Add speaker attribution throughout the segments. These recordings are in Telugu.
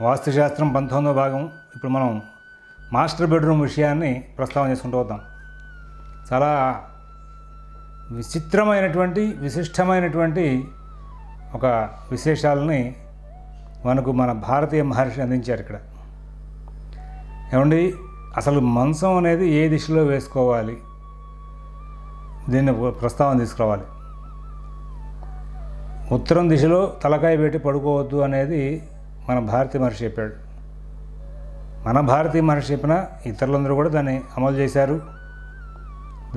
Speaker 1: వాస్తుశాస్త్రం 19వ భాగం. ఇప్పుడు మనం మాస్టర్ బెడ్రూమ్ విషయాన్ని ప్రస్తావన చేసుకుంటూ వద్దాం. చాలా విశిష్టమైనటువంటి ఒక విశేషాలని మనకు మన భారతీయ మహర్షి అందించారు. ఇక్కడ ఏమండి, అసలు మంచం అనేది ఏ దిశలో వేసుకోవాలి, దీన్ని ప్రస్తావన తీసుకురావాలి. ఉత్తరం దిశలో తలకాయ పెట్టి పడుకోవద్దు అనేది మన భారతీయ మహర్షి చెప్పాడు. మన భారతీయ మహర్షి చెప్పిన ఇతరులందరూ కూడా దాన్ని అమలు చేశారు,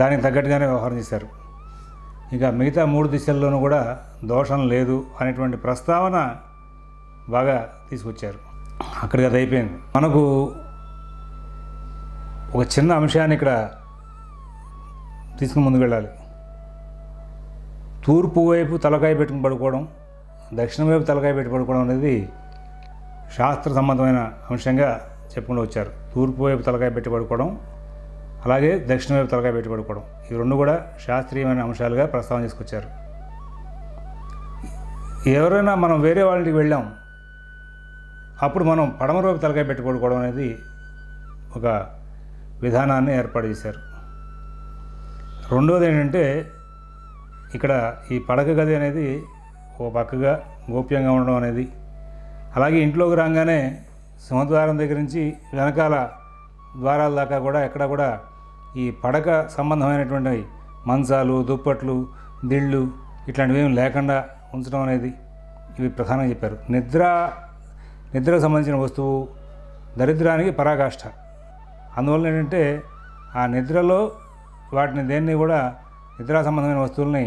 Speaker 1: దానికి తగ్గట్టుగానే వ్యవహారం చేశారు. ఇంకా మిగతా 3 దిశల్లోనూ కూడా దోషం లేదు అనేటువంటి ప్రస్తావన బాగా తీసుకొచ్చారు. అక్కడికి అది అయిపోయింది. మనకు ఒక చిన్న అంశాన్ని ఇక్కడ తీసుకుని ముందుకు వెళ్ళాలి. తూర్పు వైపు తలకాయ పెట్టుకుని పడుకోవడం, దక్షిణం వైపు తలకాయ పెట్టి పడుకోవడం అనేది శాస్త్ర సంబంధమైన అంశంగా చెప్పుకుంటూ వచ్చారు. తూర్పు వైపు తలకాయ పెట్టి పడుకోవడం, అలాగే దక్షిణ వైపు తలకాయ పెట్టి పడుకోవడం, ఈ రెండు కూడా శాస్త్రీయమైన అంశాలుగా ప్రస్తావన చేసుకొచ్చారు. ఎవరైనా మనం వేరే వాళ్ళ ఇంటికి వెళ్ళాం, అప్పుడు మనం పడమర వైపు తలకాయ పెట్టి పడుకోవడం అనేది ఒక విధానాన్ని ఏర్పాటు చేశారు. రెండవది ఏంటంటే, ఇక్కడ ఈ పడక గది అనేది ఓ పక్కగా గోప్యంగా ఉండడం అనేది, అలాగే ఇంట్లోకి రాగానే సింహద్వారం దగ్గర నుంచి వెనకాల ద్వారాల దాకా కూడా ఎక్కడ కూడా ఈ పడక సంబంధమైనటువంటి మంచాలు, దుప్పట్లు, దిళ్ళు ఇట్లాంటివి ఏమి లేకుండా ఉంచడం అనేది ఇవి ప్రధానంగా చెప్పారు. నిద్రకు సంబంధించిన వస్తువు దరిద్రానికి పరాకాష్ఠ. అందువల్ల ఏంటంటే ఆ నిద్రలో వాటిని దేన్ని కూడా నిద్రా సంబంధమైన వస్తువుల్ని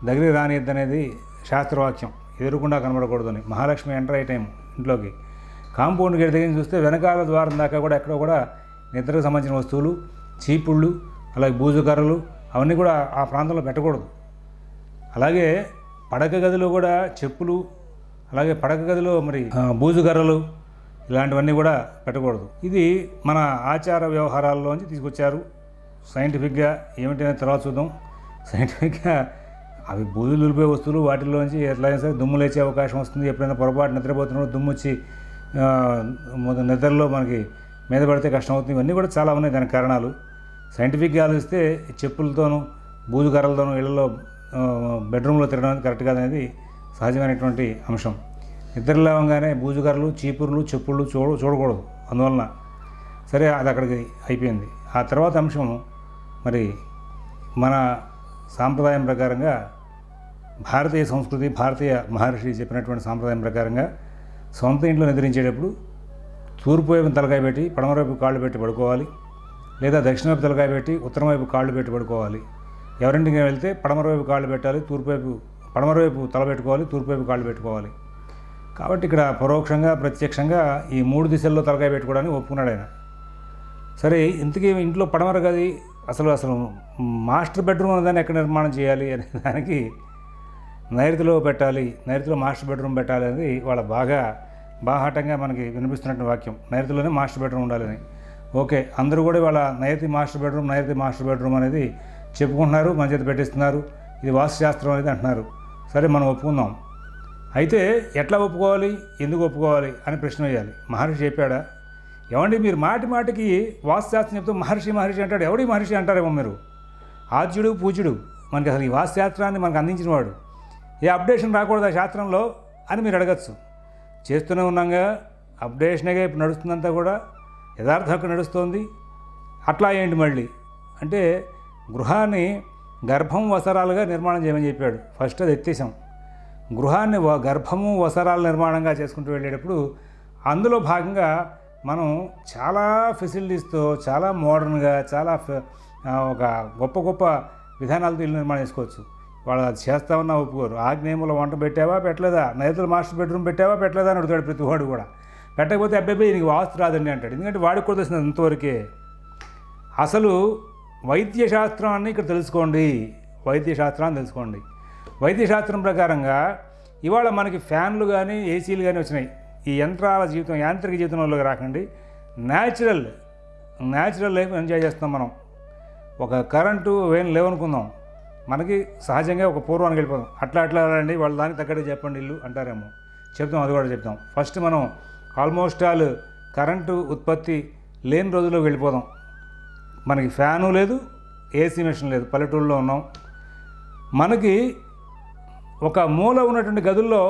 Speaker 1: దగ్గరికి రానియద్దు అనేది శాస్త్రవాక్యం. ఎదురుకుండా కనబడకూడదని. మహాలక్ష్మి ఎంటర్ అయ్యే టైం ఇంట్లోకి కాంపౌండ్ గేట్ దగ్గర చూస్తే వెనకాల ద్వారం దాకా కూడా ఎక్కడ కూడా నిద్రకు సంబంధించిన వస్తువులు, చీపుళ్ళు, అలాగే బూజుకర్రలు అవన్నీ కూడా ఆ ప్రాంతంలో పెట్టకూడదు. అలాగే పడక గదిలో కూడా చెప్పులు, అలాగే పడక గదిలో మరి బూజుకర్రలు ఇలాంటివన్నీ కూడా పెట్టకూడదు. ఇది మన ఆచార వ్యవహారాల్లోంచి తీసుకొచ్చారు. సైంటిఫిక్గా ఏమిటనే తర్వాత చూద్దాం. సైంటిఫిక్గా అవి బూజులు దులిపే వస్తువులు, వాటిల్లోంచి ఎట్లయినా సరే దుమ్ము లేచే అవకాశం వస్తుంది. ఎప్పుడైనా పొరపాటు నిద్రపోతున్నప్పుడు దుమ్ము వచ్చి నిద్రలో మనకి మీద పడితే కష్టం అవుతుంది. ఇవన్నీ కూడా చాలా ఉన్నాయి దానికి కారణాలు. సైంటిఫిక్గా ఆలోచిస్తే చెప్పులతోనూ బూజుకర్రలతోనూ ఇళ్లలో బెడ్రూమ్లో తిరగడం కరెక్ట్ కాదనేది సహజమైనటువంటి అంశం. నిద్ర లేవగానే బూజుకర్రలు, చీపుర్లు, చెప్పులు చూడకూడదు. అందువలన సరే అది అక్కడికి అయిపోయింది. ఆ తర్వాత అంశం మరి మన సాంప్రదాయం ప్రకారంగా, భారతీయ సంస్కృతి, భారతీయ మహర్షి చెప్పినటువంటి సాంప్రదాయం ప్రకారంగా సొంత ఇంట్లో నిద్రించేటప్పుడు తూర్పు వైపు తలకాయ పెట్టి పడమర వైపు కాళ్ళు పెట్టి పడుకోవాలి, లేదా దక్షిణ వైపు తలకాయ పెట్టి ఉత్తరం వైపు కాళ్ళు పెట్టి పడుకోవాలి. ఎవరింటికి వెళ్తే పడమర వైపు కాళ్ళు పెట్టాలి, పడమర వైపు తల పెట్టుకోవాలి, తూర్పు వైపు కాళ్ళు పెట్టుకోవాలి. కాబట్టి ఇక్కడ పరోక్షంగా ప్రత్యక్షంగా ఈ 3 దిశల్లో తలకాయ పెట్టుకోవడానికి ఒప్పుకున్నాడు ఆయన. సరే, ఇంతకీ ఇంట్లో పడమర గది అసలు మాస్టర్ బెడ్రూమ్ అనేదాన్ని ఎక్కడ నిర్మాణం చేయాలి అనే దానికి నైరుతిలో పెట్టాలి, నైరుతిలో మాస్టర్ బెడ్రూమ్ పెట్టాలి అనేది వాళ్ళ బాహాటంగా మనకి వినిపిస్తున్నటువంటి వాక్యం. నైరుతిలోనే మాస్టర్ బెడ్రూమ్ ఉండాలని. ఓకే, అందరూ కూడా వాళ్ళ నైరుతి మాస్టర్ బెడ్రూమ్ అనేది చెప్పుకుంటున్నారు, మన చేతి పెట్టిస్తున్నారు. ఇది వాస్తుశాస్త్రం అనేది అంటున్నారు. సరే, మనం ఒప్పుకుందాం. అయితే ఎట్లా ఒప్పుకోవాలి, ఎందుకు ఒప్పుకోవాలి అని ప్రశ్న వేయాలి. మహర్షి చెప్పాడా? ఏమండి, మీరు మాటికి వాస్తుశాస్త్రం చెప్తూ మహర్షి అంటాడు. ఎవడి మహర్షి అంటారేమో మీరు. ఆద్యుడు పూజ్యుడు మనకి అసలు ఈ వాస్తుశాస్త్రాన్ని మనకు అందించిన వాడు. ఏ అప్డేషన్ రాకూడదు ఆ శాస్త్రంలో అని మీరు అడగచ్చు. చేస్తూనే ఉన్నాగా, అప్డేషన్గా ఇప్పుడు నడుస్తుందంతా కూడా యథార్థంగా నడుస్తోంది. అట్లా ఏంటి మళ్ళీ అంటే, గృహాన్ని గర్భం వసరాలుగా నిర్మాణం చేయమని చెప్పాడు. ఫస్ట్ అది ఎత్తేసాం. గృహాన్ని గర్భము వసరాల నిర్మాణంగా చేసుకుంటూ వెళ్ళేటప్పుడు అందులో భాగంగా మనం చాలా ఫెసిలిటీస్తో, చాలా మోడర్న్గా, చాలా ఒక గొప్ప విధానాలతో ఇల్లు నిర్మాణం చేసుకోవచ్చు. వాళ్ళు అది చేస్తామన్నా ఒప్పుకోరు. ఆగ్నేయములో వంట పెట్టావా పెట్టలేదా, నైరుతిలో మాస్టర్ బెడ్రూమ్ పెట్టావా పెట్టలేదా అని అడుగుతాడు ప్రతి వాడు కూడా. పెట్టకపోతే అబ్బాయి నీకు వాస్తు రాదండి అంటాడు. ఎందుకంటే వాడికి కూడా తెలిసింది అంతవరకే. అసలు వైద్యశాస్త్రాన్ని ఇక్కడ తెలుసుకోండి. వైద్యశాస్త్రం ప్రకారంగా ఇవాళ మనకి ఫ్యాన్లు కానీ ఏసీలు కానీ వచ్చినాయి. ఈ యంత్రాల జీవితం, యాంత్రిక జీవితంలోకి రాకండి. న్యాచురల్ లైఫ్ ఎంజాయ్ చేస్తాం మనం. ఒక కరెంటు ఏం లేవనుకుందాం, మనకి సహజంగా ఒక పూర్వానికి వెళ్ళిపోదాం. అట్లా రండి, వాళ్ళు దానికి తగ్గట్టు చెప్పండి ఇల్లు అంటారేమో. చెప్తాం, అది కూడా చెప్తాం. ఫస్ట్ మనం ఆల్మోస్ట్ ఆల్ కరెంటు ఉత్పత్తి లేని రోజుల్లో వెళ్ళిపోదాం. మనకి ఫ్యాను లేదు, ఏసీ మెషిన్ లేదు, పల్లెటూరులో ఉన్నాం. మనకి ఒక మూల ఉన్నటువంటి గదుల్లో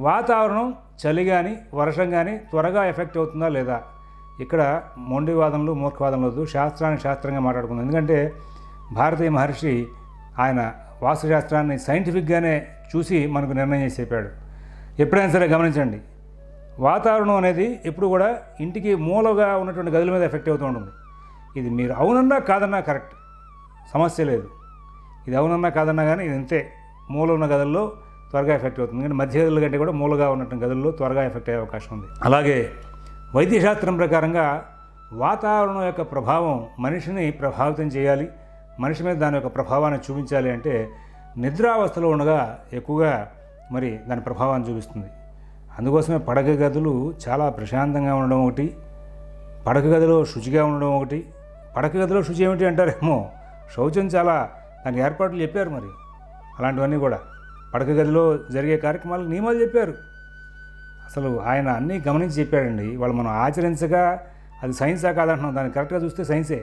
Speaker 1: వాతావరణం చలి కానీ వర్షం కానీ త్వరగా ఎఫెక్ట్ అవుతుందా లేదా? ఇక్కడ మొండివాదనలు మూర్ఖవాదనలు వద్దు, శాస్త్రాన్ని శాస్త్రంగా మాట్లాడుకుందాం. ఎందుకంటే భారతీయ మహర్షి ఆయన వాస్తుశాస్త్రాన్ని సైంటిఫిక్గానే చూసి మనకు నిర్ణయం చేసి చెప్పాడు. ఎప్పుడైనా సరే గమనించండి, వాతావరణం అనేది ఎప్పుడు కూడా ఇంటికి మూలగా ఉన్నటువంటి గదుల మీద ఎఫెక్ట్ అవుతూ ఉంటుంది. ఇది మీరు అవునన్నా కాదన్నా కరెక్ట్, సమస్య లేదు. ఇది అవునన్నా కాదన్నా కానీ ఇది అంతే, మూల ఉన్న గదుల్లో త్వరగా ఎఫెక్ట్ అవుతుంది. ఎందుకంటే మధ్య గదుల కంటే కూడా మూలగా ఉన్నటువంటి గదుల్లో త్వరగా ఎఫెక్ట్ అయ్యే అవకాశం ఉంది. అలాగే వైద్యశాస్త్రం ప్రకారంగా వాతావరణం యొక్క ప్రభావం మనిషిని ప్రభావితం చేయాలి, మనిషి మీద దాని యొక్క ప్రభావాన్ని చూపించాలి అంటే నిద్రావస్థలో ఉండగా ఎక్కువగా మరి దాని ప్రభావాన్ని చూపిస్తుంది. అందుకోసమే పడక గదులు చాలా ప్రశాంతంగా ఉండడం ఒకటి, పడక గదిలో శుచిగా ఉండడం ఒకటి. పడక గదిలో శుచి ఏమిటి అంటారేమో, శౌచం చాలా దానికి ఏర్పాట్లు చెప్పారు. మరి అలాంటివన్నీ కూడా పడక గదిలో జరిగే కార్యక్రమాలకు నియమాలు చెప్పారు. అసలు ఆయన అన్నీ గమనించి చెప్పాడండి. వాళ్ళు మనం ఆచరించగా అది సైన్సా కాదంటున్నాం, దాన్ని కరెక్ట్గా చూస్తే సైన్సే.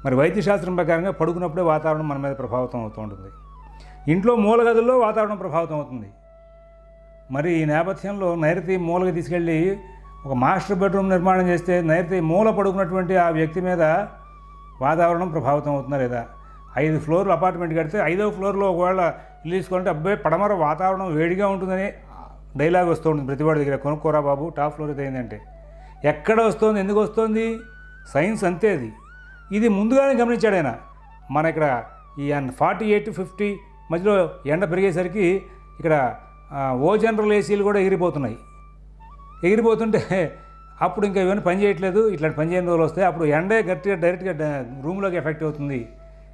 Speaker 1: మరి వైద్యశాస్త్రం ప్రకారంగా పడుకున్నప్పుడే వాతావరణం మన మీద ప్రభావితం అవుతూ ఉంటుంది. ఇంట్లో మూల గదుల్లో వాతావరణం ప్రభావితం అవుతుంది. మరి ఈ నేపథ్యంలో నైరుతి మూలకి తీసుకెళ్ళి ఒక మాస్టర్ బెడ్రూమ్ నిర్మాణం చేస్తే నైరుతి మూల పడుకున్నటువంటి ఆ వ్యక్తి మీద వాతావరణం ప్రభావితం అవుతుందా లేదా? 5 ఫ్లోర్లు అపార్ట్మెంట్ కడితే 5వ ఫ్లోర్లో ఒకవేళ ఇల్లు తీసుకుంటే అబ్బాయి పడమర వాతావరణం వేడిగా ఉంటుందని డైలాగ్ వస్తూ ఉంటుంది ప్రతివాడి దగ్గర, కొనుక్కోరా బాబు టాప్ ఫ్లోర్ అయితే ఏంటంటే. ఎక్కడ వస్తుంది, ఎందుకు వస్తుంది? సైన్స్ అంతే. ఇది ముందుగానే గమనించాడు ఆయన. మన ఇక్కడ ఈ 48 to 50 మధ్యలో ఎండ పెరిగేసరికి ఇక్కడ ఓ జనరల్ ఏసీలు కూడా ఎగిరిపోతుంటే అప్పుడు ఇంకా ఇవన్నీ పని చేయట్లేదు, ఇట్లాంటి పని చేయని రోజులు వస్తాయి, అప్పుడు ఎండే గట్టిగా డైరెక్ట్గా రూమ్లోకి ఎఫెక్ట్ అవుతుంది,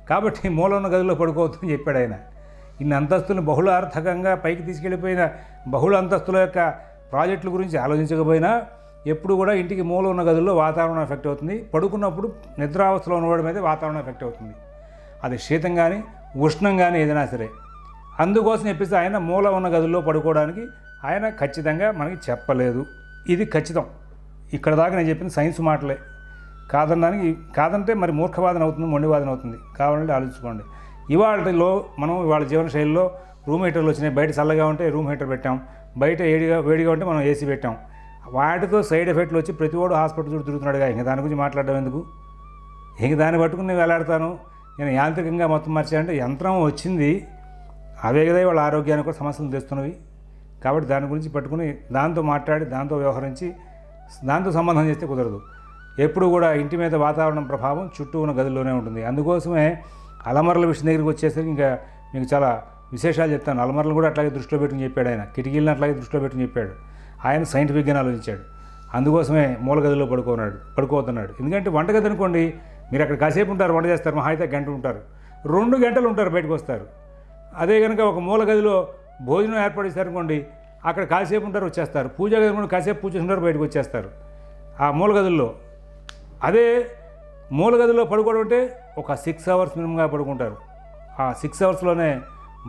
Speaker 1: కాబట్టి మూల ఉన్న గదిలో పడుకోవద్దని చెప్పాడు ఆయన. ఇన్ని అంతస్తులను బహుళార్థకంగా పైకి తీసుకెళ్ళిపోయిన బహుళ అంతస్తుల యొక్క ప్రాజెక్టుల గురించి ఆలోచించకపోయినా ఎప్పుడు కూడా ఇంటికి మూల ఉన్న గదుల్లో వాతావరణం ఎఫెక్ట్ అవుతుంది. పడుకున్నప్పుడు నిద్రావస్థలో ఉన్నవాడి మీద వాతావరణం ఎఫెక్ట్ అవుతుంది. అది శీతం కానీ ఉష్ణం కానీ ఏదైనా సరే. అందుకోసం చెప్పేసి ఆయన మూల ఉన్న గదుల్లో పడుకోవడానికి ఆయన ఖచ్చితంగా మనకి చెప్పలేదు. ఇది ఖచ్చితం. ఇక్కడ దాకా నేను చెప్పింది సైన్స్ మాటలే. కాదనడానికి కాదంటే మరి మూర్ఖవాదన అవుతుంది, మొండివాదన అవుతుంది. కావాలంటే ఆలోచించుకోండి. ఇవాళలో మనం ఇవాళ జీవన శైలిలో రూమ్ హీటర్లు వచ్చినాయి. బయట చల్లగా ఉంటే రూమ్ హీటర్ పెట్టాం, బయట వేడిగా ఉంటే మనం ఏసీ పెట్టాం. వాటితో సైడ్ ఎఫెక్ట్లు వచ్చి ప్రతి వాడు హాస్పిటల్ చుట్టూ తిరుగుతున్నాడుగా. ఇంక దాని గురించి మాట్లాడడం ఎందుకు? ఇంక దాన్ని పట్టుకుని నేను వేలాడతాను, నేను యాంత్రికంగా మొత్తం మార్చానంటే యంత్రం వచ్చింది, అవే కదా వాళ్ళ ఆరోగ్యానికి కూడా సమస్యలు తెస్తున్నవి. కాబట్టి దాని గురించి పట్టుకుని దాంతో మాట్లాడి దాంతో వ్యవహరించి దాంతో సంబంధం చేస్తే కుదరదు. ఎప్పుడు కూడా ఇంటి మీద వాతావరణం ప్రభావం చుట్టూ ఉన్న గదిలోనే ఉంటుంది. అందుకోసమే అలమరల విషయం దగ్గరికి వచ్చేసరికి ఇంకా మీకు చాలా విశేషాలు చెప్తాను. అలమరలు కూడా అట్లాగే దృష్టిలో పెట్టుకుని చెప్పాడు ఆయన, కిటికీలను అట్లాగే దృష్టిలో పెట్టుకుని చెప్పాడు. ఆయన సైంటిఫిక్గానే ఆలోచించాడు. అందుకోసమే మూల గదిలో పడుకోవద్దన్నాడు. ఎందుకంటే వంటగది అనుకోండి, మీరు అక్కడ కాసేపు ఉంటారు, వంట చేస్తారు, మహా అయితే గంట ఉంటారు, 2 గంటలు ఉంటారు, బయటకు వస్తారు. అదే కనుక ఒక మూల గదిలో భోజనం ఏర్పాటు చేశారనుకోండి, అక్కడ కాసేపు ఉంటారు, వచ్చేస్తారు. పూజా గది కూడా కాసేపు పూజ ఉంటారు, బయటకు వచ్చేస్తారు ఆ మూల గదుల్లో. అదే మూల గదిలో పడుకోవడం అంటే ఒక 6 hours మినిమంగా పడుకుంటారు. ఆ 6 hours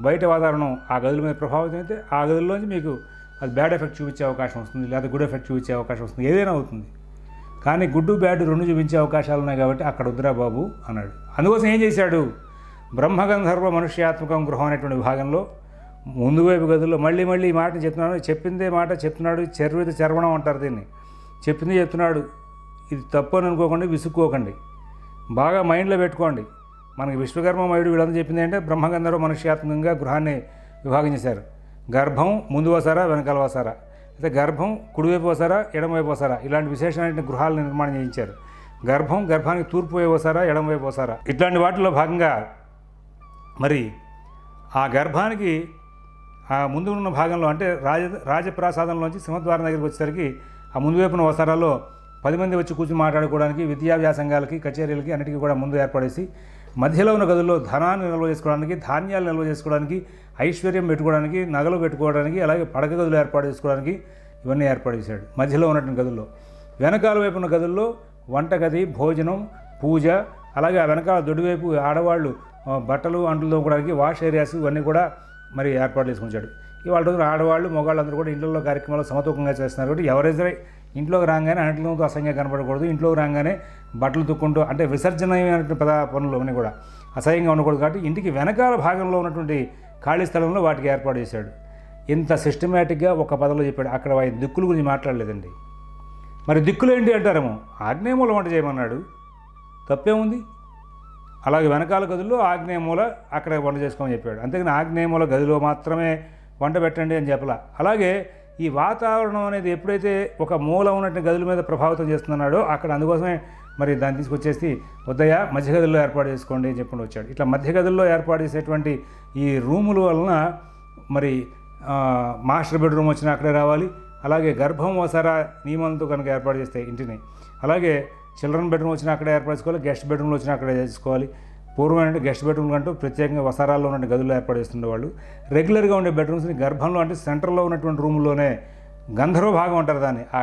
Speaker 1: బయట వాతావరణం ఆ గదుల మీద ప్రభావితం అయితే ఆ గదుల్లోంచి మీకు అది బ్యాడ్ ఎఫెక్ట్ చూపించే అవకాశం వస్తుంది, లేదా గుడ్ ఎఫెక్ట్ చూపించే అవకాశం వస్తుంది, ఏదైనా అవుతుంది. కానీ గుడ్డు బ్యాడ్ 2 చూపించే అవకాశాలు ఉన్నాయి కాబట్టి అక్కడ వద్దురా బాబు అన్నాడు. అందుకోసం ఏం చేశాడు? బ్రహ్మగంధర్వ మనుష్యాత్మకం గృహం అనేటువంటి విభాగంలో ముందు వైపు గదుల్లో మళ్ళీ ఈ మాటని చెప్తున్నాడు. చెప్పిందే మాట చెప్తున్నాడు. చర్వణం అంటారు దీన్ని. చెప్పింది చెప్తున్నాడు. ఇది తప్పు అని అనుకోకండి, విసుక్కోకండి, బాగా మైండ్లో పెట్టుకోండి. మనకి విశ్వకర్మ మయుడు వీళ్ళంతా చెప్పింది అంటే బ్రహ్మగంధర్వ మనుష్యాత్మకంగా గృహాన్ని విభాగం చేశారు. గర్భం ముందు వసారా వెనకాల వసారా, అయితే గర్భం కుడివైపు వసారా ఎడమవైపు వసారా, ఇలాంటి విశేషమైన గృహాలను నిర్మాణం చేయించారు. గర్భానికి తూర్పు వైపు వసారా ఎడమవైపు వసారా, ఇట్లాంటి వాటిలో భాగంగా మరి ఆ గర్భానికి ఆ ముందు ఉన్న భాగంలో అంటే రాజప్రాసాదంలోంచి సింహద్వారం దగ్గరికి వచ్చేసరికి ఆ ముందు వైపున వసారాల్లో 10 మంది వచ్చి కూర్చొని మాట్లాడుకోవడానికి, విద్యా వ్యాసంగాలకి, కచేరీలకి అన్నిటికీ కూడా ముందు ఏర్పడేసి, మధ్యలో ఉన్న గదుల్లో ధనాన్ని నిల్వ చేసుకోవడానికి, ధాన్యాలు నిల్వ చేసుకోవడానికి, ఐశ్వర్యం పెట్టుకోవడానికి, నగలు పెట్టుకోవడానికి, అలాగే పడక గదులు ఏర్పాటు చేసుకోవడానికి ఇవన్నీ ఏర్పాటు చేశాడు మధ్యలో ఉన్నటువంటి గదుల్లో. వెనకాల వైపు ఉన్న గదుల్లో వంటగది, భోజనం, పూజ, అలాగే ఆ వెనకాల దొడ్డివైపు ఆడవాళ్ళు బట్టలు అంట్లు తోముకోవడానికి వాష్ ఏరియాస్ ఇవన్నీ కూడా మరి ఏర్పాటు చేసుకుంటాడు. ఇవాళ రోజున ఆడవాళ్ళు మగవాళ్ళందరూ కూడా ఇంట్లో కార్యక్రమాలు సమతూకంగా చేస్తున్నారు కాబట్టి ఎవరైతే ఇంట్లోకి రాగానే అంట్లతో అసహ్యంగా కనపడకూడదు, ఇంట్లోకి రాగానే బట్టలు తుక్కుంటూ అంటే విసర్జనమైనటువంటి పనులు అవన్నీ కూడా అసహ్యంగా ఉండకూడదు. కాబట్టి ఇంటికి వెనకాల భాగంలో ఉన్నటువంటి ఖాళీ స్థలంలో వాటికి ఏర్పాటు చేశాడు. ఇంత సిస్టమేటిక్గా ఒక పదంలో చెప్పాడు. అక్కడ దిక్కుల గురించి మాట్లాడలేదండి. మరి దిక్కులు ఏంటి అంటారేమో, ఆగ్నేయ మూల వంట చేయమన్నాడు, తప్పేముంది? అలాగే వెనకాల గదుల్లో ఆగ్నేయ మూల అక్కడ వంట చేసుకోమని చెప్పాడు. అంతేగాని ఆగ్నేయ మూల గదిలో మాత్రమే వంట పెట్టండి అని చెప్పలా. అలాగే ఈ వాతావరణం అనేది ఎప్పుడైతే ఒక మూల ఉన్నట్టు గదుల మీద ప్రభావితం చేస్తున్నాడో అక్కడ అందుకోసమే మరి దాన్ని తీసుకొచ్చేసి వద్దయ్య మధ్య గదుల్లో ఏర్పాటు చేసుకోండి అని చెప్పుకుంటూ వచ్చాడు. ఇట్లా మధ్య గదుల్లో ఏర్పాటు చేసేటువంటి ఈ రూముల వలన మరి మాస్టర్ బెడ్రూమ్ వచ్చినా అక్కడే రావాలి. అలాగే గర్భం వసారా నియమాలతో కనుక ఏర్పాటు చేస్తే ఇంటిని, అలాగే చిల్డ్రన్ బెడ్రూమ్ వచ్చినా అక్కడే ఏర్పాటు చేసుకోవాలి, గెస్ట్ బెడ్రూమ్లో వచ్చినా అక్కడే చేసుకోవాలి. పూర్వం అంటే గెస్ట్ బెడ్రూమ్ అంటూ ప్రత్యేకంగా వసారాల్లో ఉన్న గదుల్లో ఏర్పాటు చేస్తుండేవాళ్ళు. రెగ్యులర్గా ఉండే బెడ్రూమ్స్ని గర్భంలో అంటే సెంటర్లో ఉన్నటువంటి రూముల్లోనే గంధర్వ భాగం అంటారు దాన్ని. ఆ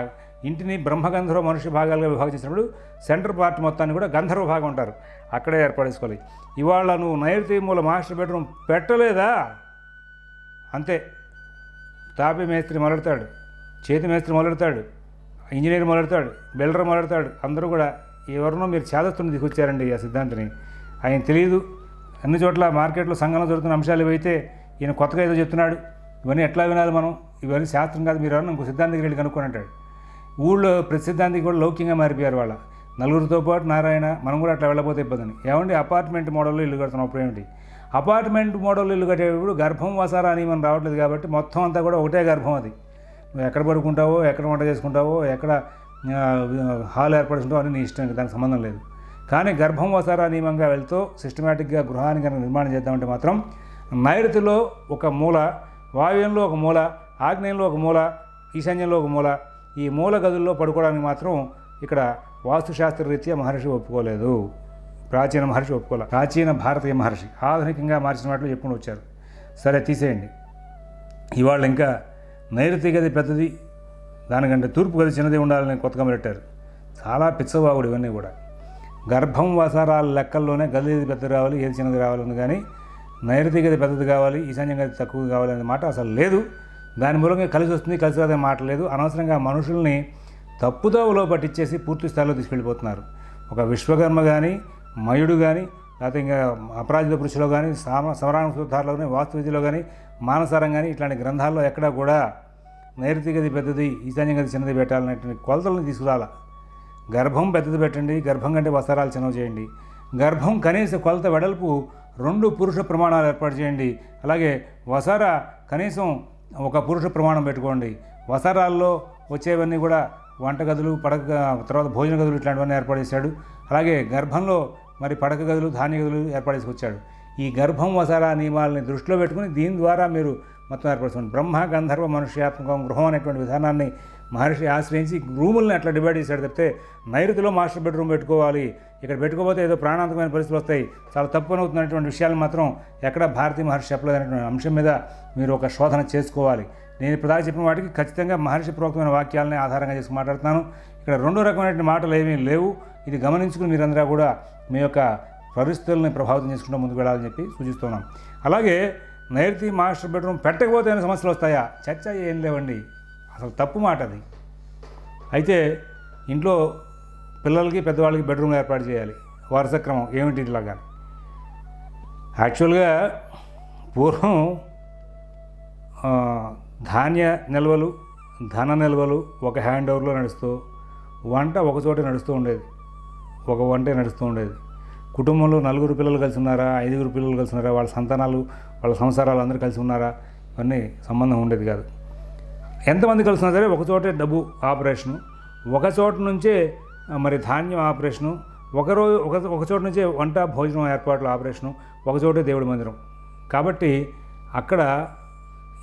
Speaker 1: ఇంటిని బ్రహ్మగంధర్వ మనుష్య భాగాలుగా విభాగం చేసినప్పుడు సెంటర్ పార్ట్ మొత్తాన్ని కూడా గంధర్వ భాగం అంటారు, అక్కడే ఏర్పాటు చేసుకోవాలి. ఇవాళ నువ్వు నైరుతి మూల మాస్టర్ బెడ్రూమ్ పెట్టలేదా అంతే, తాపి మేస్త్రి మొదలెడతాడు, చేతి మేస్త్రి మొదలెడతాడు, ఇంజనీర్ మొదలెడతాడు, బిల్డర్ మొదలెడతాడు. అందరూ కూడా ఎవరినో మీరు చేదస్తుని తీసుకొచ్చారండి ఆ సిద్ధాంతిని. ఆయన తెలియదు. అన్ని చోట్ల మార్కెట్లో సంఘంలో జరుగుతున్న అంశాలు ఇవైతే ఈయన కొత్తగా ఏదో చెప్తున్నాడు. ఇవన్నీ ఎట్లా వినాలి మనం? ఇవన్నీ శాస్త్రం కాదు, మీరు ఎవరన్నా ఇంకో సిద్ధాంతి దగ్గర వెళ్ళి కనుక్కొని అంటాడు. ఊళ్ళో ప్రతి సిద్ధాంతికి కూడా లౌక్యంగా మారిపోయారు వాళ్ళ నలుగురితో పాటు నారాయణ. మనం కూడా అట్లా వెళ్ళబోతే ఇబ్బందని. ఏమండి అపార్ట్మెంట్ మోడల్లో ఇల్లు కడుతున్నాం, అప్పుడు ఏమిటి? అపార్ట్మెంట్ మోడల్లో ఇల్లు కట్టేటప్పుడు గర్భం వసారా అని మనం రావట్లేదు కాబట్టి మొత్తం అంతా కూడా ఒకటే గర్భం. అది నువ్వు ఎక్కడ పడుకుంటావో, ఎక్కడ వంట చేసుకుంటావో, ఎక్కడ హాల్ ఏర్పడుతుంటావో అని నీ ఇష్టం, దానికి సంబంధం లేదు. కానీ గర్భం వసారా నియమంగా వెళ్తూ సిస్టమేటిక్గా గృహాన్ని కనుక నిర్మాణం చేద్దామంటే మాత్రం నైరుతిలో ఒక మూల, వాయువ్యంలో ఒక మూల, ఆగ్నేయంలో ఒక మూల, ఈశాన్యంలో ఒక మూల, ఈ మూల గదుల్లో పడుకోవడానికి మాత్రం ఇక్కడ వాస్తుశాస్త్ర రీత్యా మహర్షి ఒప్పుకోలేదు. ప్రాచీన మహర్షి ఒప్పుకోలేదు. ప్రాచీన భారతీయ మహర్షి ఆధునికంగా మార్చిన వాటిలో చెప్పుకుని వచ్చారు. సరే తీసేయండి. ఇవాళ ఇంకా నైరుతి గది పెద్దది, దానికంటే తూర్పు గది చిన్నది ఉండాలని కొత్తగా పెట్టారు. చాలా పిచ్చవాగుడు ఇవన్నీ కూడా. గర్భం వసారాల లెక్కల్లోనే గది ఏది పెద్దది రావాలి, ఏది చిన్నది రావాలని, కానీ నైరుతి గది పెద్దది కావాలి, ఈశాన్యం గది తక్కువ కావాలి అనే మాట అసలు లేదు. దాని మూలంగా కలిసి వస్తుంది, కలిసి రాదే మాట లేదు. అనవసరంగా మనుషుల్ని తప్పుదోవలో పట్టించేసి పూర్తి స్థాయిలో తీసుకెళ్ళిపోతున్నారు. ఒక విశ్వకర్మ కానీ, మయుడు కానీ, లేకపోతే ఇంకా అపరాజిత పురుషులో కానీ, సమరాణ సూత్రాల్లో కానీ, వాస్తు విద్యలో కానీ, మానసారం కానీ ఇట్లాంటి గ్రంథాల్లో ఎక్కడా కూడా నైరుతి గది పెద్దది, ఈశాన్యం గది చిన్నది పెట్టాలనేటువంటి కొలతలను తీసుకురాల. గర్భం పెద్దది పెట్టండి, గర్భం కంటే వసరాలు చిన్నవి చేయండి. గర్భం కనీస కొలత వెడల్పు 2 పురుష ప్రమాణాలు ఏర్పాటు చేయండి. అలాగే వసార కనీసం ఒక పురుష ప్రమాణం పెట్టుకోండి. వసారాల్లో వచ్చేవన్నీ కూడా వంటగదులు, పడక, తర్వాత భోజన గదులు ఇట్లాంటివన్నీ ఏర్పాటు చేశాడు. అలాగే గర్భంలో మరి పడక గదులు, ధాన్య గదులు ఏర్పాటు చేసుకొచ్చాడు. ఈ గర్భం వసారా నియమాలని దృష్టిలో పెట్టుకుని దీని ద్వారా మీరు మొత్తం ఏర్పడుతుంది. బ్రహ్మ గంధర్వ మనుష్యాత్మకం గృహం అనేటువంటి విధానాన్ని మహర్షి ఆశ్రయించి రూముల్ని అట్లా డివైడ్ చేశాడు తప్పితే నైరుతిలో మాస్టర్ బెడ్రూమ్ పెట్టుకోవాలి, ఇక్కడ పెట్టుకోకపోతే ఏదో ప్రాణాంతకమైన పరిస్థితులు వస్తాయి, చాలా తప్పు అవుతున్నటువంటి విషయాలు మాత్రం ఎక్కడ భారతీయ మహర్షి చెప్పలేదనేటువంటి అంశం మీద మీరు ఒక శోధన చేసుకోవాలి. నేను ఇప్పుడు దాకా చెప్పిన వాటికి ఖచ్చితంగా మహర్షి ప్రోక్తమైన వాక్యాలని ఆధారంగా చేసి మాట్లాడుతున్నాను. ఇక్కడ 2 రకమైనటువంటి మాటలు ఏమీ లేవు. ఇది గమనించుకుని మీరందరూ కూడా మీ యొక్క పరిస్థితుల్ని ప్రభావితం చేసుకుంటూ ముందుకు వెళ్ళాలని చెప్పి సూచిస్తున్నాం. అలాగే నైరుతి మాస్టర్ బెడ్రూమ్ పెట్టకపోతే ఏమైనా సమస్యలు వస్తాయా? చర్చ ఏం లేవండి, అసలు తప్పు మాట అది. అయితే ఇంట్లో పిల్లలకి పెద్దవాళ్ళకి బెడ్రూమ్ ఏర్పాటు చేయాలి, వరుస క్రమం ఏమిటి ఇట్లాగా. యాక్చువల్గా పూర్వం ధాన్య నిల్వలు, ధన నిల్వలు ఒక హ్యాండ్ ఓవర్లో నడుస్తూ, వంట ఒక చోట నడుస్తూ ఉండేది, ఒక వంటే నడుస్తూ ఉండేది. కుటుంబంలో 4 పిల్లలు కలిసి ఉన్నారా, 5 పిల్లలు కలిసి ఉన్నారా, వాళ్ళ సంతానాలు, వాళ్ళ సంసారాలు అందరూ కలిసి ఉన్నారా, ఇవన్నీ సంబంధం ఉండేది కాదు. ఎంతమంది కలిసి ఉన్నా సరే ఒక చోటే డబ్బు ఆపరేషను, ఒక చోట నుంచే మరి ధాన్యం ఆపరేషను, ఒక చోట నుంచే వంట భోజనం ఏర్పాట్లు ఆపరేషను, ఒక చోటే దేవుడి మందిరం. కాబట్టి అక్కడ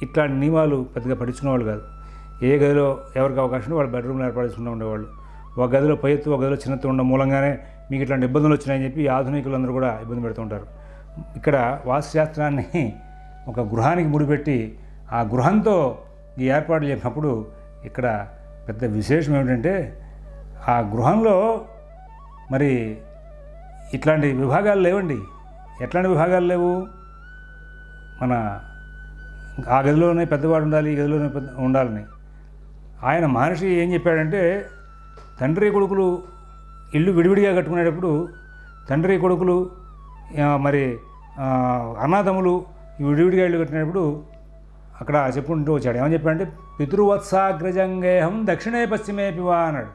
Speaker 1: ఇట్లాంటి నియమాలు పెద్దగా పట్టించుకునేవాళ్ళు కాదు. ఏ గదిలో ఎవరికి అవకాశం వాళ్ళు బెడ్రూమ్లో ఏర్పాటు చేసుకుంటూ ఉండేవాళ్ళు. ఒక గదిలో పై ఎత్తు, ఒక గదిలో చిన్నత్తు ఉండడం మూలంగానే మీకు ఇట్లాంటి ఇబ్బందులు వచ్చినాయని చెప్పి ఆధునికులందరూ కూడా ఇబ్బంది పెడుతుంటారు. ఇక్కడ వాస్తుశాస్త్రాన్ని ఒక గృహానికి ముడిపెట్టి ఆ గృహంతో ఈ ఏర్పాట్లు చెప్పినప్పుడు ఇక్కడ పెద్ద విశేషం ఏమిటంటే ఆ గృహంలో మరి ఇట్లాంటి విభాగాలు లేవండి. ఎట్లాంటి విభాగాలు లేవు? మన ఆ గదిలోనే పెద్దవాడు ఉండాలి, ఈ గదిలోనే ఉండాలని. ఆయన మహర్షి ఏం చెప్పాడంటే, తండ్రి కొడుకులు ఇల్లు విడివిడిగా కట్టుకునేటప్పుడు తండ్రి కొడుకులు మరి అన్నదమ్ములు విడివిడిగా ఇల్లు కట్టినప్పుడు అక్కడ చెప్పుకుంటూ వచ్చాడు. ఏమని చెప్పాడంటే, పితృవత్సాగ్రజంగేహం దక్షిణే పశ్చిమే పివా అన్నాడు.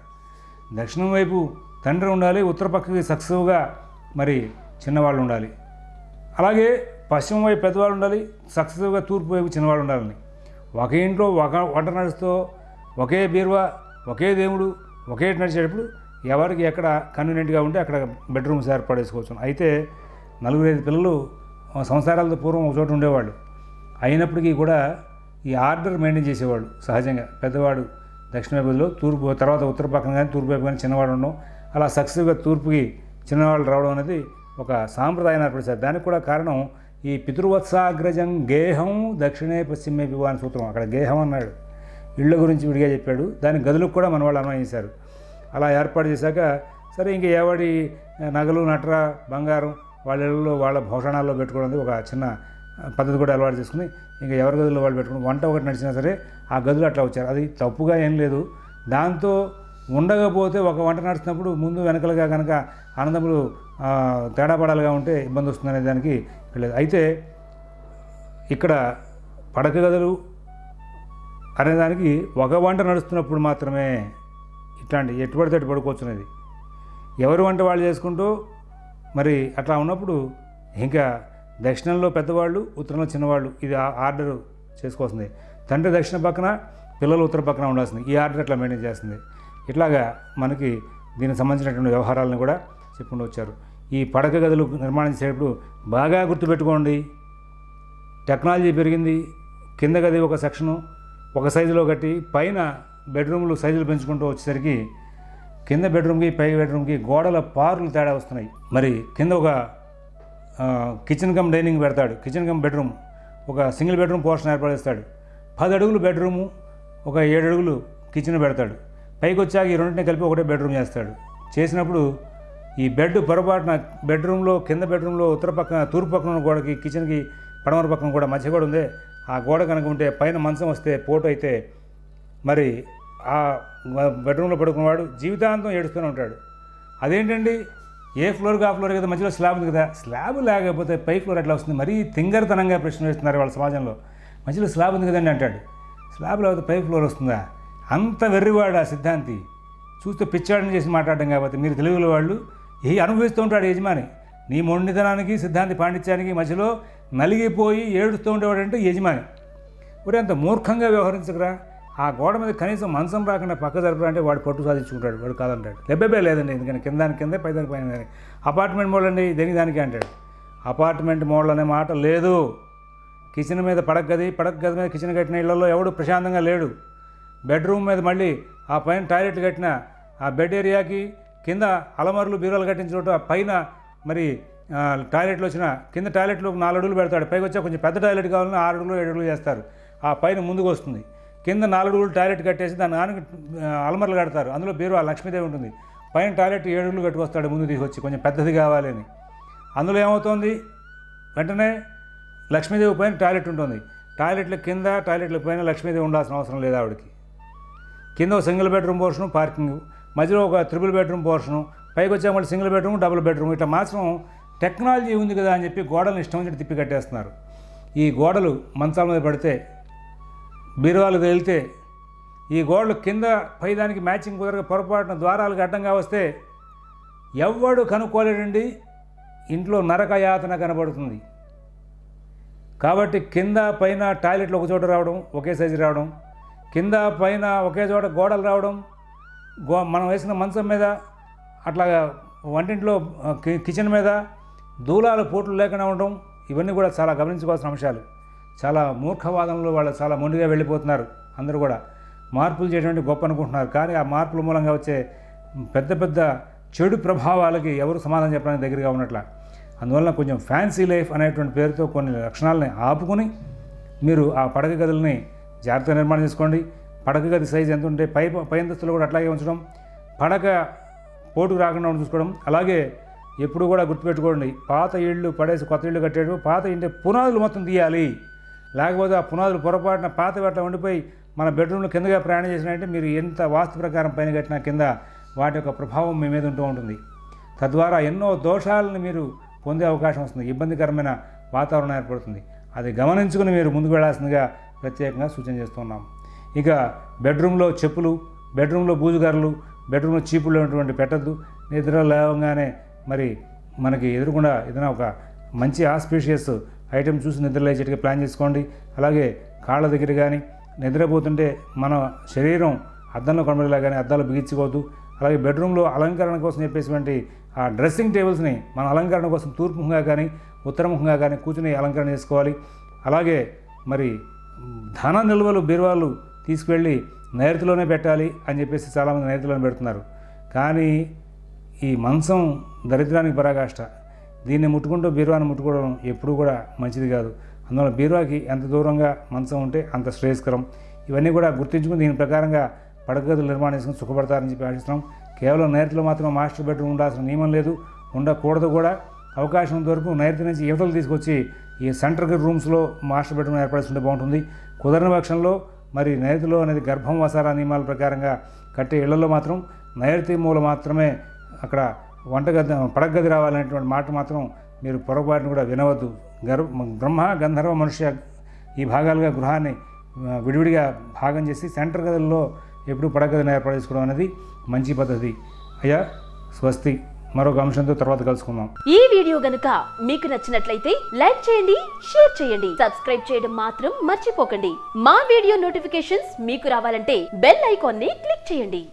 Speaker 1: దక్షిణం వైపు తండ్రి ఉండాలి, ఉత్తర పక్కకి సక్సెస్గా మరి చిన్నవాళ్ళు ఉండాలి. అలాగే పశ్చిమ వైపు పెద్దవాళ్ళు ఉండాలి, సక్సెస్గా తూర్పు వైపు చిన్నవాళ్ళు ఉండాలని. ఒకే ఇంట్లో వంట నడుస్తూ ఒకే బీరువా, ఒకే దేవుడు, ఒకే నడిచేటప్పుడు ఎవరికి ఎక్కడ కన్వీనియంట్గా ఉంటే అక్కడ బెడ్రూమ్స్ ఏర్పడేసుకోవచ్చు. అయితే 4-5 పిల్లలు సంవత్సరాలతో పూర్వం ఒక చోట ఉండేవాళ్ళు. అయినప్పటికీ కూడా ఈ ఆర్డర్ మెయింటైన్ చేసేవాళ్ళు. సహజంగా పెద్దవాడు దక్షిణ వైపులో, తూర్పు తర్వాత ఉత్తర పక్కన కానీ తూర్పు వైపు కానీ చిన్నవాడు ఉండడం, అలా సక్సెస్గా తూర్పుకి చిన్నవాళ్ళు రావడం అనేది ఒక సాంప్రదాయం ఏర్పడేశారు. దానికి కూడా కారణం ఈ పితృవత్సాగ్రజం గేహం దక్షిణే పశ్చిమే పివా అని సూత్రం. అక్కడ గేహం అన్నాడు, ఇళ్ళ గురించి విడిగా చెప్పాడు. దాని గదులకు కూడా మన వాళ్ళు అన్వయించారు. అలా ఏర్పాటు చేశాక సరే ఇంక ఎవడి నగలు నట్ర బంగారం వాళ్ళ ఇళ్ళలో వాళ్ళ భూషణాల్లో పెట్టుకోవడం ఒక చిన్న పద్ధతి కూడా అలవాటు చేసుకుని ఇంకా ఎవరి గదుల్లో వాళ్ళు పెట్టుకుని వంట ఒకటి నడిచినా సరే ఆ గదులు అట్లా వచ్చారు. అది తప్పుగా ఏం లేదు. దాంతో ఉండకపోతే ఒక వంట నడుస్తున్నప్పుడు ముందు వెనకలుగా కనుక ఆనందములు తేడా పడాలుగా ఉంటే ఇబ్బంది వస్తుందనే దానికి లేదు. అయితే ఇక్కడ పడక గదులు అనేదానికి ఒక వంట నడుస్తున్నప్పుడు మాత్రమే ఇట్లాంటి ఎట్టుబడితే అటు పడుకోవచ్చు అనేది. ఎవరి వంట వాళ్ళు చేసుకుంటూ మరి అట్లా ఉన్నప్పుడు ఇంకా దక్షిణంలో పెద్దవాళ్ళు, ఉత్తరంలో చిన్నవాళ్ళు, ఇది ఆర్డర్ చేసుకోవాల్సింది. తండ్రి దక్షిణ పక్కన, పిల్లలు ఉత్తర పక్కన ఉండాల్సింది. ఈ ఆర్డర్ అట్లా మెయింటైన్ చేస్తుంది. ఇట్లాగా మనకి దీనికి సంబంధించినటువంటి వ్యవహారాలను కూడా చెప్పుకుంటూ వచ్చారు. ఈ పడక గదులు నిర్మాణం చేసేటప్పుడు బాగా గుర్తుపెట్టుకోండి, టెక్నాలజీ పెరిగింది. కింద గది ఒక సెక్షను ఒక సైజులో కట్టి పైన బెడ్రూమ్లు సైజులు పెంచుకుంటూ వచ్చేసరికి కింద బెడ్రూమ్కి పై బెడ్రూమ్కి గోడల పార్లు తేడా వస్తున్నాయి. మరి కింద ఒక కిచెన్ కమ్ డైనింగ్ పెడతాడు, కిచెన్ కమ్ బెడ్రూమ్, ఒక సింగిల్ బెడ్రూమ్ పోర్షన్ ఏర్పడిస్తాడు. 10 అడుగులు బెడ్రూము, ఒక 7 అడుగులు కిచెన్ పెడతాడు. పైకి వచ్చాక ఈ రెండింటిని కలిపి ఒకటే బెడ్రూమ్ చేస్తాడు. చేసినప్పుడు ఈ బెడ్ పొరపాటున బెడ్రూమ్లో కింద బెడ్రూమ్లో ఉత్తర పక్కన తూర్పు పక్కన ఉన్న గోడకి కిచెన్కి పడమర పక్కన కూడా మధ్య గోడ ఉంది. ఆ గోడ కనుక ఉంటే పైన మంచం వస్తే పోటు అయితే మరి ఆ బెడ్రూమ్లో పడుకున్నవాడు జీవితాంతం ఏడుస్తూనే ఉంటాడు. అదేంటండి, ఏ ఫ్లోర్కి ఆ ఫ్లోర్ కదా, మధ్యలో స్లాబ్ ఉంది కదా, స్లాబ్ లేకపోతే పై ఫ్లోర్ ఎట్లా వస్తుంది? మరీ తింగరతనంగా ప్రశ్న వేస్తున్నారు వాళ్ళ సమాజంలో. మధ్యలో స్లాబ్ ఉంది కదండి అంటాడు. స్లాబ్ లేకపోతే పై ఫ్లోర్ వస్తుందా? అంత వెర్రివాడు ఆ సిద్ధాంతి. చూస్తే పిచ్చాడిని చేసి మాట్లాడడం కాబట్టి మీరు తెలుగులో వాళ్ళు అనుభవిస్తూ ఉంటాడు యజమాని. నీ మొండితనానికి సిద్ధాంతి పాండిత్యానికి మధ్యలో నలిగిపోయి ఏడుస్తూ ఉండేవాడంటే యజమాని. ఒరే అంత మూర్ఖంగా వ్యవహరించకరా, ఆ గోడ మీద కనీసం మంచం రాకుండా పక్క జరపరా అంటే వాడు పట్టు సాధించుకుంటాడు. వాడు కాదంటాడు. లెబ్బే లేదండి, ఎందుకని కిందానికి కిందే పైదానికి పైన. అపార్ట్మెంట్ మోడల్ అండి, దేనికి దానికి అంటాడు. అపార్ట్మెంట్ మోడల్ అనే మాట లేదు. కిచెన్ మీద పడక గది మీద కిచెన్ కట్టిన ఇళ్లలో ఎవడు ప్రశాంతంగా లేడు. బెడ్రూమ్ మీద మళ్ళీ ఆ పైన టాయిలెట్ కట్టిన ఆ బెడ్ ఏరియాకి కింద అలమర్లు బీరువాలు కట్టిన చోట పైన మరి టాయిలెట్లు వచ్చిన కింద టాయిలెట్లు 4 అడుగులు పెడతాడు. పైకి వచ్చా కొంచెం పెద్ద టాయిలెట్ కావాలని 6 అడుగులు 7 అడుగులు చేస్తారు. ఆ పైన ముందుకు వస్తుంది. కింద 4 అడుగులు టాయిలెట్ కట్టేసి దాని నాన్నకి అలమర్లు కడతారు. అందులో బీరువా లక్ష్మీదేవి ఉంటుంది. పైన టాయిలెట్ 7 అడుగులు కట్టుకొస్తాడు ముందు తీసుకొచ్చి, కొంచెం పెద్దది కావాలి అని. అందులో ఏమవుతుంది, వెంటనే లక్ష్మీదేవి పైన టాయిలెట్ ఉంటుంది. టాయిలెట్ల కింద టాయిలెట్ల పైన లక్ష్మీదేవి ఉండాల్సిన అవసరం లేదు ఆవిడకి. కింద ఒక సింగిల్ బెడ్రూమ్ పోర్షను, పార్కింగ్, మధ్యలో ఒక ట్రిపుల్ బెడ్రూమ్ పోర్షను, పైకి వచ్చాక మళ్ళీ సింగిల్ బెడ్రూమ్, డబుల్ బెడ్రూమ్. ఇట్లా మాత్రం టెక్నాలజీ ఉంది కదా అని చెప్పి గోడలను ఇష్టం వచ్చినట్టు తిప్పి కట్టేస్తున్నారు. ఈ గోడలు మంచాల మీద పడితే, బీరువాలు వెళ్తే, ఈ గోడలు కింద పైదానికి మ్యాచింగ్ కుదరక పొరపాటున ద్వారాలకు అడ్డంగా వస్తే ఎవ్వడు కనుక్కోలేడండి, ఇంట్లో నరకయాతన కనబడుతుంది. కాబట్టి కింద పైన టాయిలెట్లు ఒక చోట రావడం, ఒకే సైజు రావడం, కింద పైన ఒకే చోట గోడలు రావడం, మనం వేసిన మంచం మీద అట్లాగా వంటింట్లో కిచెన్ మీద దూలాల పోట్లు లేకుండా ఉండడం, ఇవన్నీ కూడా చాలా గమనించుకోవాల్సిన అంశాలు. చాలా మూర్ఖవాదంలో వాళ్ళు చాలా మొండిగా వెళ్ళిపోతున్నారు. అందరూ కూడా మార్పులు చేయడానికి గొప్ప అనుకుంటున్నారు. కానీ ఆ మార్పుల మూలంగా వచ్చే పెద్ద పెద్ద చెడు ప్రభావాలకి ఎవరు సమాధానం చెప్పడానికి దగ్గరగా ఉన్నట్ల. అందువల్ల కొంచెం ఫ్యాన్సీ లైఫ్ అనేటువంటి పేరుతో కొన్ని లక్షణాలని ఆపుకొని మీరు ఆ పడక గదులని జాగ్రత్తగా నిర్మాణం చేసుకోండి. పడక గది సైజు ఎంత ఉంటే పై అంతస్తులు కూడా అట్లాగే ఉంచడం, పడక పోటుకు రాకుండా చూసుకోవడం. అలాగే ఎప్పుడు కూడా గుర్తుపెట్టుకోండి, పాత ఇళ్ళు పడేసి కొత్త ఇళ్ళు కట్టేటప్పుడు పాత ఇంటి పునాదులు మొత్తం తీయాలి. లేకపోతే ఆ పునాదులు పొరపాటున పాత అట్లా ఉండిపోయి మన బెడ్రూమ్లో కిందగా ప్రయాణం చేసినట్టే మీరు ఎంత వాస్తు ప్రకారం పైన కట్టినా కింద వాటి యొక్క ప్రభావం మీ మీద ఉంటూ ఉంటుంది. తద్వారా ఎన్నో దోషాలను మీరు పొందే అవకాశం వస్తుంది, ఇబ్బందికరమైన వాతావరణం ఏర్పడుతుంది. అది గమనించుకుని మీరు ముందుకు వెళ్ళాల్సిందిగా ప్రత్యేకంగా సూచన చేస్తున్నాం. ఇక బెడ్రూమ్లో చెప్పులు, బెడ్రూమ్లో బూజుగారులు, బెడ్రూమ్లో చీపుళ్ళు ఉన్నటువంటి పెట్టద్దు. నిద్ర లేవగానే మరి మనకి ఎదురుకుండా ఏదైనా ఒక మంచి ఆస్పీషియస్ ఐటెం చూసి నిద్రలేచేట్టుగా ప్లాన్ చేసుకోండి. అలాగే కాళ్ళ దగ్గర కానీ నిద్రపోతుంటే మన శరీరం అద్దంలో కనబడేలా కానీ అద్దాలు బిగించుకోవద్దు. అలాగే బెడ్రూమ్లో అలంకరణ కోసం చెప్పేటువంటి ఆ డ్రెస్సింగ్ టేబుల్స్ని మన అలంకరణ కోసం తూర్పుముఖంగా కానీ ఉత్తరముఖంగా కానీ కూర్చుని అలంకరణ చేసుకోవాలి. అలాగే మరి ధన నిల్వలు బీరువాలు తీసుకువెళ్ళి నైరుతిలోనే పెట్టాలి అని చెప్పేసి చాలామంది నైరుతిలోనే పెడుతున్నారు. కానీ ఈ మంచం దరిద్రానికి పరాకాష్ట. దీన్ని ముట్టుకుంటూ బీరువాని ముట్టుకోవడం ఎప్పుడూ కూడా మంచిది కాదు. అందువల్ల బీరువాకి ఎంత దూరంగా మంచం ఉంటే అంత శ్రేయస్కరం. ఇవన్నీ కూడా గుర్తించుకుని దీని ప్రకారంగా పడగదులు నిర్మాణం చేసుకుని సుఖపడతారని చెప్పి ఆశిస్తున్నాం. కేవలం నైరుతిలో మాత్రమే మాస్టర్ బెడ్రూమ్ ఉండాల్సిన నియమం లేదు, ఉండకూడదు కూడా. అవకాశం వరకు నైరుతి నుంచి యువతలు తీసుకొచ్చి ఈ సెంటర్ రూమ్స్లో మాస్టర్ బెడ్రూమ్ ఏర్పడుతుంటే బాగుంటుంది. కుదరని పక్షంలో మరి నైరుతిలో అనేది గర్భం వసారా నియమాల ప్రకారంగా కట్టే ఇళ్లలో మాత్రం నైరుతి మూల మాత్రమే అక్కడ వంటగది పడగది రావాలనేటువంటి మాట మాత్రం మీరు పొరపాటును కూడా వినవద్దు. బ్రహ్మ గంధర్వ మనుష్య ఈ భాగాలుగా గృహాన్ని విడివిడిగా భాగం చేసి సెంటర్ గదుల్లో ఎప్పుడు పడగదిని ఏర్పాటు చేసుకోవడం అనేది మంచి పద్ధతి. అయ్యా స్వస్తి. మరొక అంశంతో తర్వాత కలుసుకుందాం.
Speaker 2: ఈ వీడియో గనుక మీకు నచ్చినట్లయితే లైక్ చేయండి, షేర్ చేయండి, సబ్స్క్రైబ్ చేయడం మాత్రం మర్చిపోకండి. మా వీడియో నోటిఫికేషన్స్ మీకు రావాలంటే బెల్ ఐకాన్ ని క్లిక్ చేయండి.